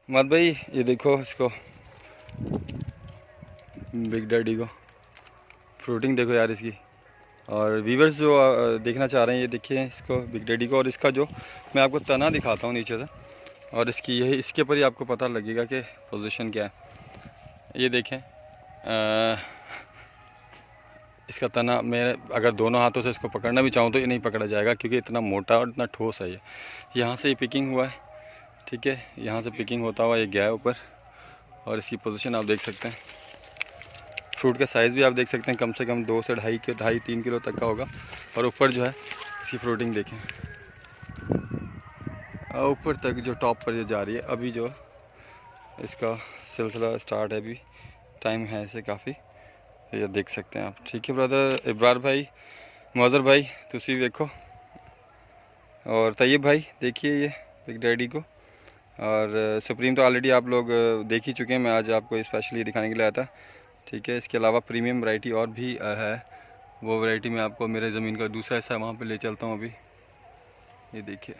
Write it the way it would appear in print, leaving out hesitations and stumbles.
मत भाई ये देखो इसको, बिग डैडी को फ्रूटिंग देखो यार इसकी। और वीवर्स जो देखना चाह रहे हैं ये देखिए इसको, बिग डैडी को। और इसका जो मैं आपको तना दिखाता हूँ नीचे से, और इसकी यही इसके ऊपर ही आपको पता लगेगा कि पोजीशन क्या है। ये देखें इसका तना, मैं अगर दोनों हाथों से इसको पकड़ना भी चाहूँ तो ये नहीं पकड़ा जाएगा, क्योंकि इतना मोटा और इतना ठोस है ये। यहाँ से ये पिकिंग हुआ है, ठीक है, यहाँ से पिकिंग होता हुआ ये गया है ऊपर। और इसकी पोजीशन आप देख सकते हैं, फ्रूट का साइज़ भी आप देख सकते हैं, कम से कम 2 से ढाई 3 किलो तक का होगा। और ऊपर जो है इसकी फ्रूटिंग देखें, ऊपर तक जो टॉप पर जो जा रही है। अभी जो इसका सिलसिला स्टार्ट है, अभी टाइम है इसे काफ़ी, ये देख सकते हैं आप। ठीक है ब्रदर इब्रार भाई, मौज़र भाई तुसी देखो, और तैयब भाई देखिए ये बिग डैडी को। और सुप्रीम तो ऑलरेडी आप लोग देख ही चुके हैं, मैं आज आपको स्पेशली दिखाने के लिए आया था। ठीक है, इसके अलावा प्रीमियम वैरायटी और भी है, वो वैरायटी मैं आपको मेरे ज़मीन का दूसरा हिस्सा वहाँ पे ले चलता हूँ अभी। ये देखिए।